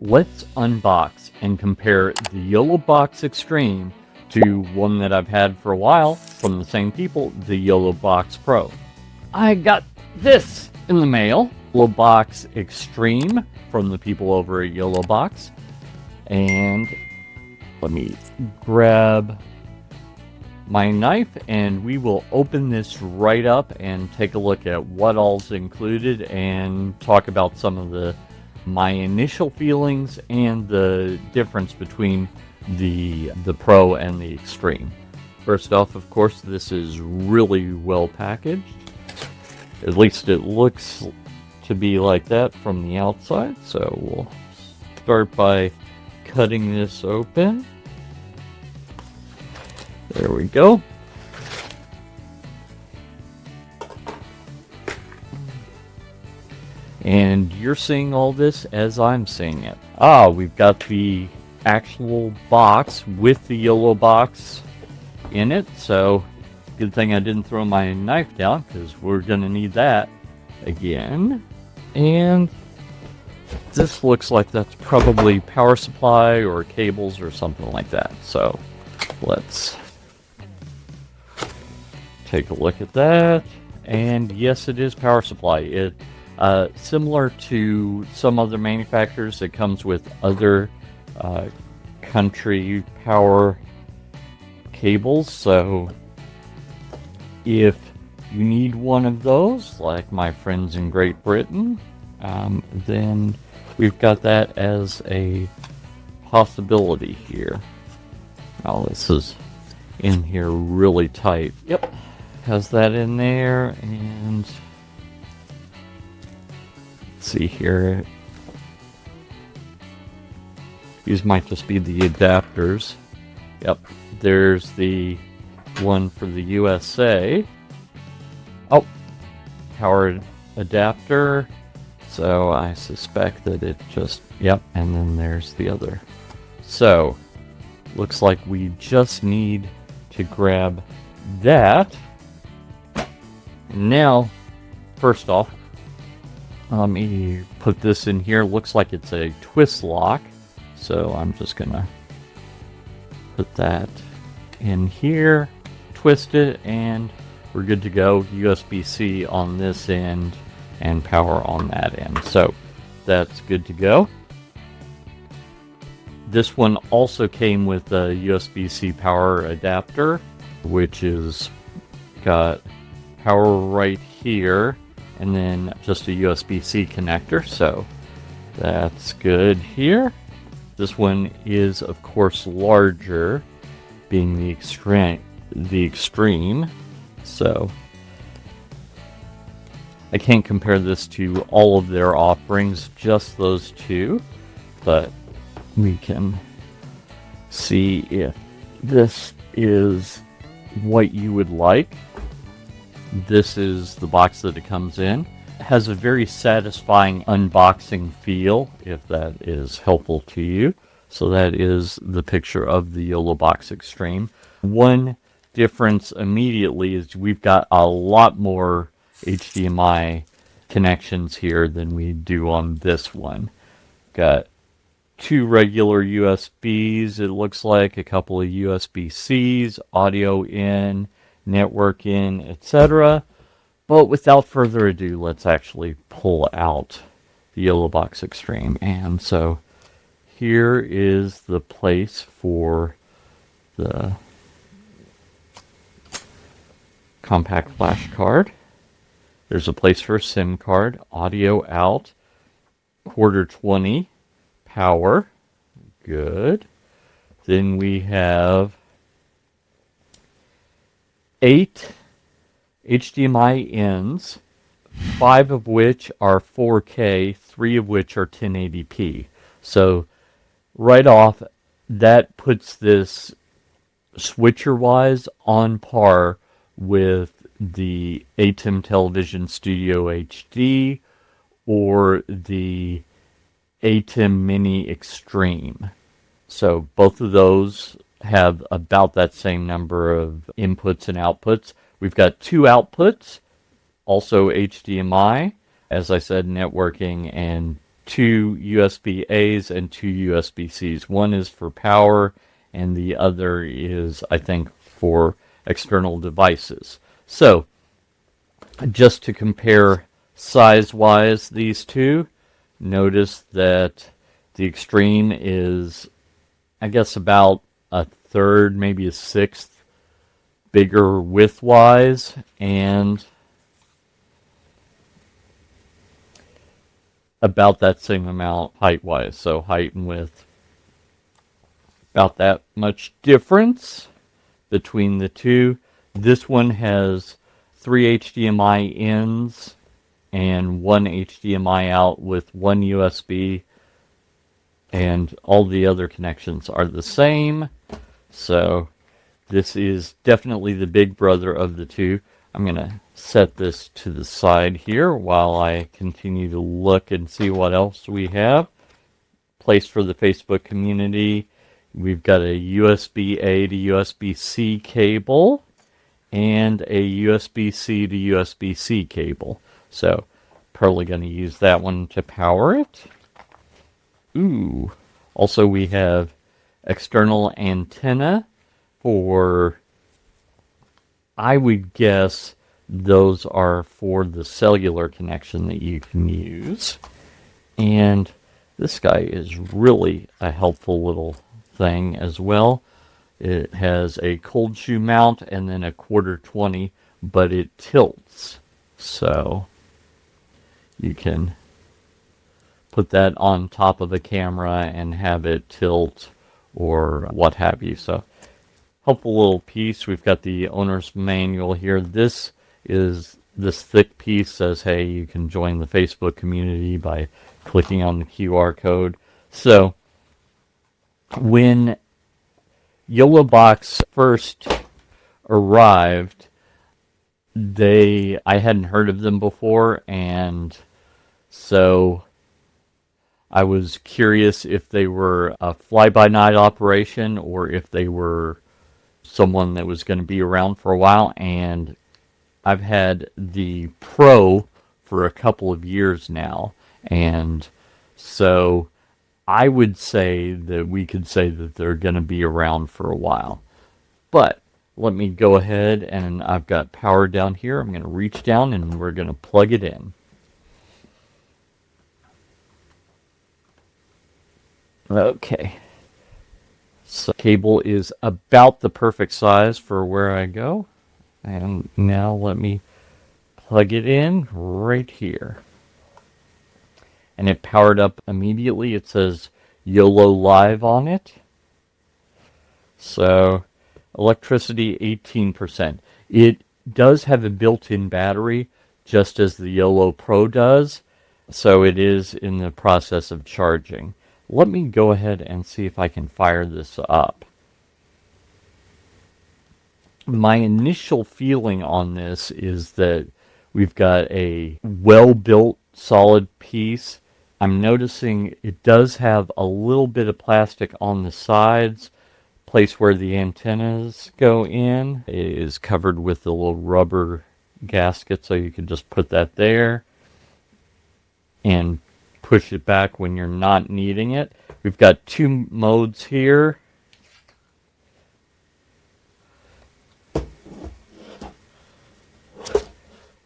let's unbox and compare the Yolobox Extreme to one that I've had for a while from the same people, the Yolobox Pro. I got this in the mail, Yolobox Extreme from the people over at Yolobox. And let me grab my knife and we will open this right up and take a look at what all's included and talk about some of my initial feelings and the difference between the Pro and the Extreme. First off, of course, this is really well packaged. At least it looks to be like that from the outside. So we'll start by cutting this open. There we go. And you're seeing all this as I'm seeing it. We've got the actual box with the Yolobox in it. So good thing I didn't throw my knife down because we're going to need that again. And this looks like that's probably power supply or cables or something like that. So let's take a look at that. And yes, it is power supply. It similar to some other manufacturers, it comes with other country power cables. So if you need one of those, like my friends in Great Britain, then we've got that as a possibility here. Oh, this is in here really tight. Yep, has that in there. And let's see here. These might just be the adapters. Yep, there's the one for the USA. Oh, powered adapter. So I suspect that it just, yep, and then there's the other. So looks like we just need to grab that. Now, first off, let me put this in here. Looks like it's a twist lock. So I'm just gonna put that in here, twist it, and we're good to go. USB-C on this end and power on that end. So that's good to go. This one also came with a USB-C power adapter, which is got power right here and then just a USB-C connector. So that's good here. This one is, of course, larger, being the Extreme. So I can't compare this to all of their offerings, just those two, but we can see if this is what you would like. This is the box that it comes in. It has a very satisfying unboxing feel, if that is helpful to you. So that is the picture of the Yolobox Extreme. One difference immediately is we've got a lot more HDMI connections here than we do on this one. Got two regular USBs, it looks like, a couple of USB-Cs, audio in, network in, etc. But without further ado, let's actually pull out the Yolobox Extreme. And so here is the place for the compact flash card. There's a place for a SIM card, audio out, quarter 20, power, good. Then we have 8 HDMI ins, 5 of which are 4K, 3 of which are 1080p. So right off, that puts this switcher-wise on par with the ATEM Television Studio HD or the ATEM Mini Extreme. So both of those have about that same number of inputs and outputs. We've got 2 outputs, also HDMI, as I said, networking and two USB A's and two USB C's. One is for power, and the other is, I think, for external devices. So, just to compare size-wise these two, notice that the Extreme is, I guess, about a third, maybe a sixth bigger width-wise, and about that same amount height-wise. So height and width, about that much difference between the two. This one has 3 HDMI ins and 1 HDMI out with 1 USB, and all the other connections are the same. So this is definitely the big brother of the two. I'm going to set this to the side here while I continue to look and see what else we have. Place for the Facebook community. We've got a USB-A to USB-C cable and a USB-C to USB-C cable. So probably going to use that one to power it. Ooh. Also we have external antenna for, I would guess those are for the cellular connection that you can use. And this guy is really a helpful little thing as well. It has a cold shoe mount and then a 1/4-20, but it tilts. So you can put that on top of the camera and have it tilt or what have you. So helpful little piece. We've got the owner's manual here. This thick piece says, hey, you can join the Facebook community by clicking on the QR code. So when Yolobox first arrived, I hadn't heard of them before, and so I was curious if they were a fly-by-night operation or if they were someone that was going to be around for a while. And I've had the Pro for a couple of years now, and so I would say that we could say that they're going to be around for a while. But let me go ahead, and I've got power down here. I'm going to reach down and we're going to plug it in. Okay. So cable is about the perfect size for where I go. And now let me plug it in right here. And it powered up immediately. It says YOLO Live on it. So electricity 18%. It does have a built-in battery, just as the YOLO Pro does. So it is in the process of charging. Let me go ahead and see if I can fire this up. My initial feeling on this is that we've got a well-built, solid piece. I'm noticing it does have a little bit of plastic on the sides, place where the antennas go in. It is covered with a little rubber gasket, so you can just put that there and push it back when you're not needing it. We've got two modes here.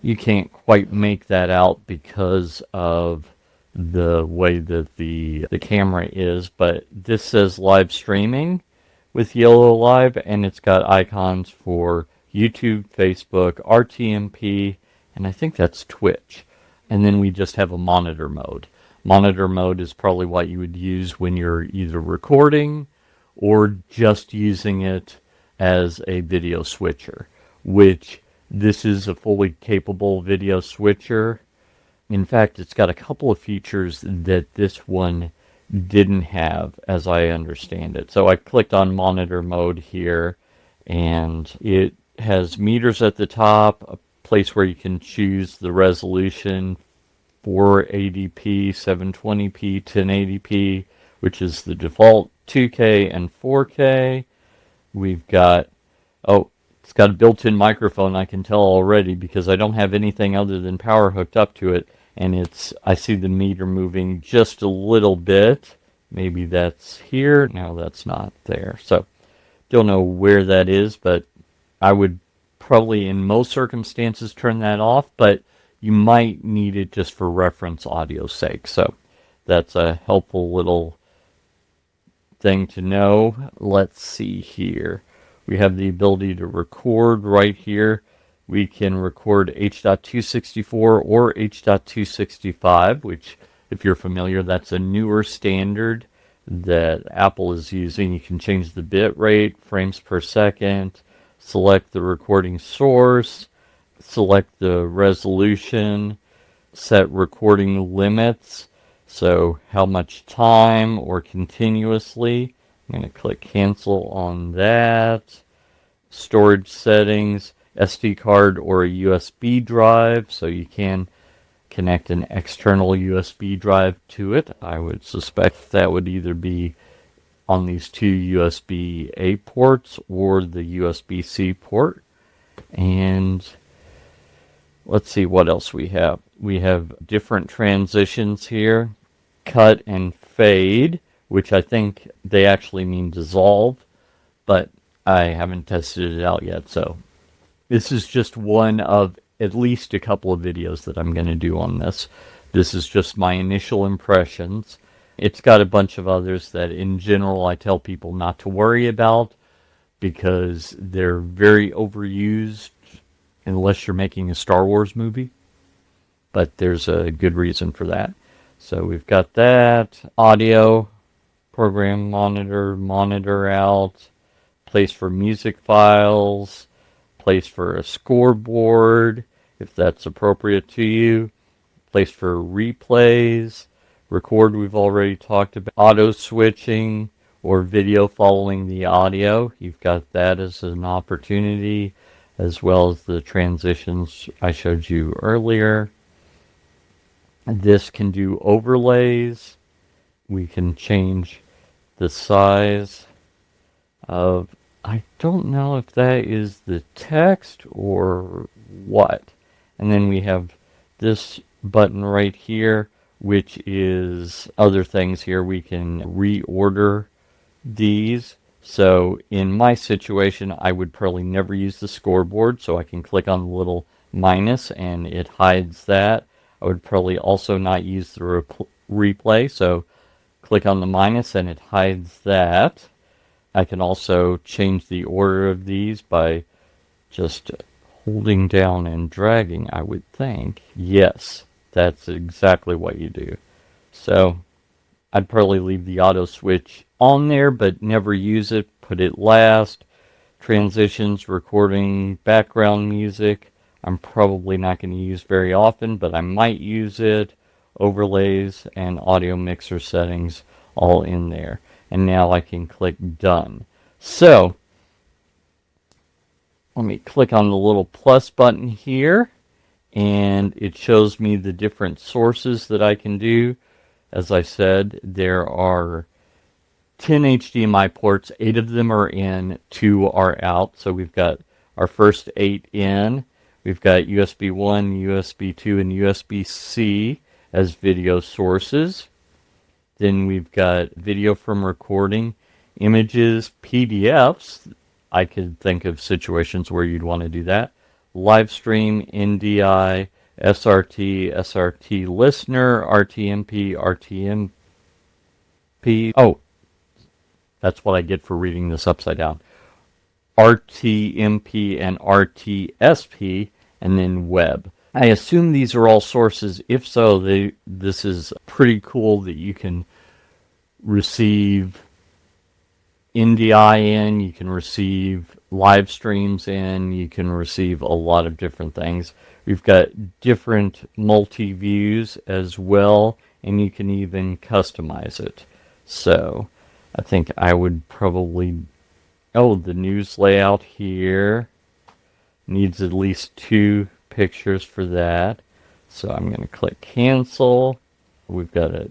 You can't quite make that out because of the way that the camera is, but this says live streaming with YOLO Live, and it's got icons for YouTube, Facebook, RTMP, and I think that's Twitch. And then we just have a monitor mode. Monitor mode is probably what you would use when you're either recording or just using it as a video switcher, which this is a fully capable video switcher. In fact, it's got a couple of features that this one didn't have, as I understand it. So I clicked on monitor mode here, and it has meters at the top, a place where you can choose the resolution, 480p, 720p, 1080p, which is the default, 2K and 4K. We've got, it's got a built-in microphone, I can tell already, because I don't have anything other than power hooked up to it, and I see the meter moving just a little bit. Maybe that's here. No, that's not there. So don't know where that is, but I would probably in most circumstances turn that off, but you might need it just for reference audio's sake. So that's a helpful little thing to know. Let's see here. We have the ability to record right here. We can record H.264 or H.265, which, if you're familiar, that's a newer standard that Apple is using. You can change the bit rate, frames per second, select the recording source, select the resolution, set recording limits, so how much time or continuously. I'm going to click cancel on that. Storage settings, SD card or a USB drive, so you can connect an external USB drive to it. I would suspect that would either be on these two USB-A ports or the USB-C port. And let's see what else we have. We have different transitions here. Cut and fade, which I think they actually mean dissolve, but I haven't tested it out yet. So this is just one of at least a couple of videos that I'm going to do on this. This is just my initial impressions. It's got a bunch of others that in general I tell people not to worry about because they're very overused unless you're making a Star Wars movie. But there's a good reason for that. So we've got that. Audio, program monitor, monitor out, place for music files, place for a scoreboard, if that's appropriate to you, place for replays, record we've already talked about, auto switching or video following the audio. You've got that as an opportunity, as well as the transitions I showed you earlier. This can do overlays. We can change the size of, I don't know if that is the text or what. And then we have this button right here, which is other things here. We can reorder these. So in my situation, I would probably never use the scoreboard, so I can click on the little minus and it hides that. I would probably also not use the replay, so click on the minus and it hides that. I can also change the order of these by just holding down and dragging, I would think. Yes, that's exactly what you do. So I'd probably leave the auto switch on there, but never use it. Put it last. Transitions, recording background music, I'm probably not going to use very often, but I might use it. Overlays and audio mixer settings all in there. And now I can click done. So let me click on the little plus button here, and it shows me the different sources that I can do. As I said, there are 10 HDMI ports, 8 of them are in, 2 are out. So we've got our first 8 in. We've got USB 1, USB 2, and USB-C as video sources. Then we've got video from recording, images, PDFs. I could think of situations where you'd want to do that. Live stream, NDI, SRT, SRT listener, RTMP, RTMP. Oh, that's what I get for reading this upside down. RTMP and RTSP, and then web. I assume these are all sources. If so, this is pretty cool that you can receive NDI in, you can receive live streams in, you can receive a lot of different things. We've got different multi-views as well, and you can even customize it. So I think I would probably, the news layout here needs at least 2 pictures for that. So I'm going to click cancel. We've got a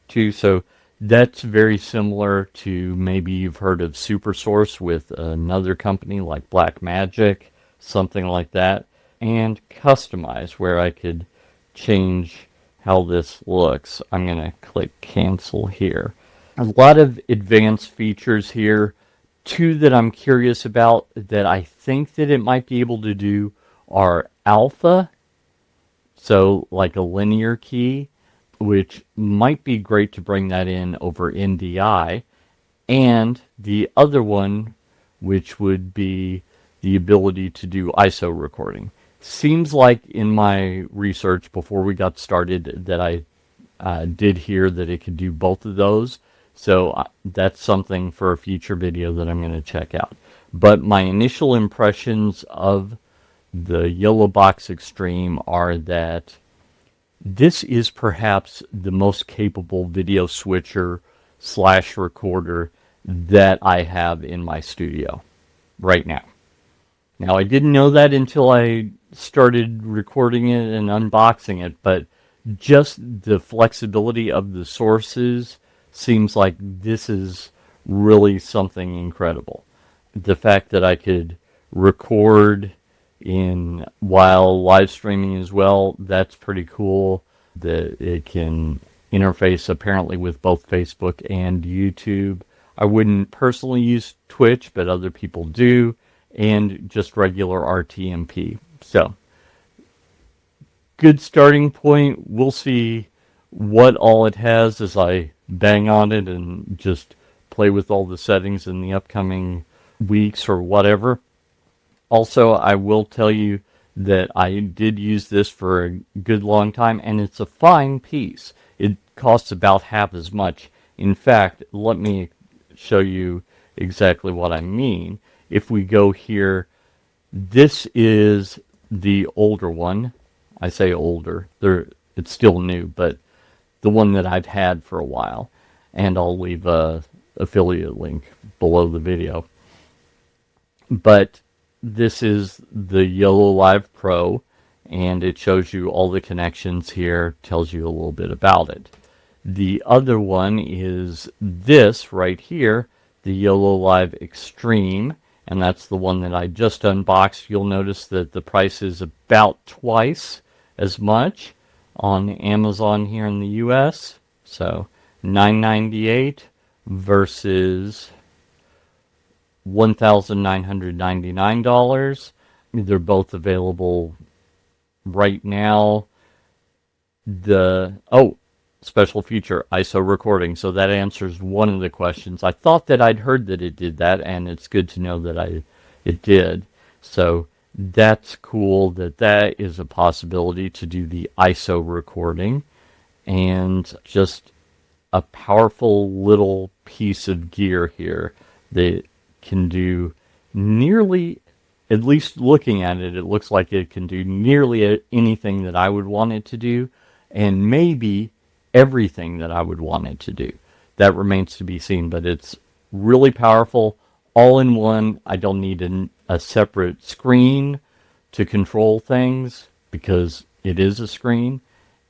2. So that's very similar to, maybe you've heard of SuperSource with another company like Blackmagic, something like that. And customize, where I could change how this looks. I'm going to click cancel here. A lot of advanced features here. Two that I'm curious about that I think that it might be able to do are alpha, so like a linear key, which might be great to bring that in over NDI, and the other one, which would be the ability to do ISO recording. Seems like in my research before we got started that I did hear that it could do both of those. So that's something for a future video that I'm going to check out. But my initial impressions of the Yolobox Extreme are that this is perhaps the most capable video switcher / recorder that I have in my studio right now. Now, I didn't know that until I started recording it and unboxing it, but just the flexibility of the sources seems like this is really something incredible. The fact that I could record in while live streaming as well, that's pretty cool. That it can interface apparently with both Facebook and YouTube. I wouldn't personally use Twitch, but other people do, and just regular RTMP. So, good starting point. We'll see what all it has as I bang on it and just play with all the settings in the upcoming weeks or whatever. Also, I will tell you that I did use this for a good long time, and it's a fine piece. It costs about half as much. In fact, let me show you exactly what I mean. If we go here, this is the older one. I say older. It's still new, but the one that I've had for a while. And I'll leave a affiliate link below the video. But this is the Yolo Live Pro, and it shows you all the connections here, tells you a little bit about it. The other one is this right here, the Yolo Live Extreme, and that's the one that I just unboxed. You'll notice that the price is about twice as much on Amazon here in the US. So $9.98 versus $1,999. They're both available right now. Special feature, ISO recording. So that answers one of the questions. I thought that I'd heard that it did that, and it's good to know that it did. So that's cool that is a possibility to do the ISO recording. And just a powerful little piece of gear here that can do nearly, at least looking at it, it looks like it can do nearly anything that I would want it to do, and maybe everything that I would want it to do. That remains to be seen, but it's really powerful, all in one. I don't need a separate screen to control things because it is a screen,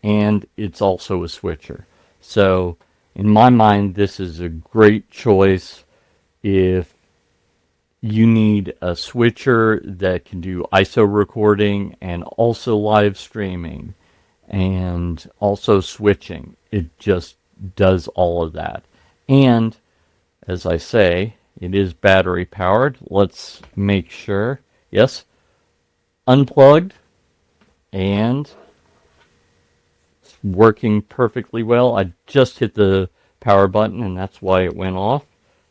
and it's also a switcher. So in my mind, this is a great choice if you need a switcher that can do ISO recording and also live streaming and also switching. It just does all of that. And as I say, it is battery powered. Let's make sure. Yes, unplugged, and it's working perfectly well. I just hit the power button, and that's why it went off.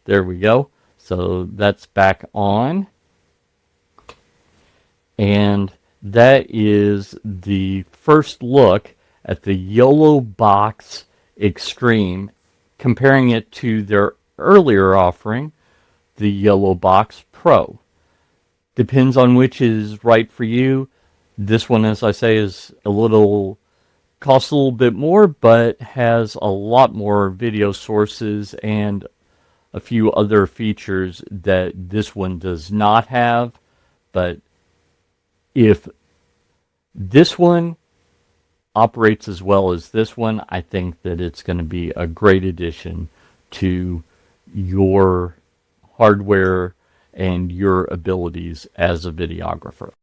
There we go. So that's back on. And that is the first look at the Yolobox Extreme, comparing it to their earlier offering, the Yolobox Pro. Depends on which is right for you. This one, as I say, costs a little bit more, but has a lot more video sources and a few other features that this one does not have. But if this one operates as well as this one, I think that it's going to be a great addition to your hardware and your abilities as a videographer.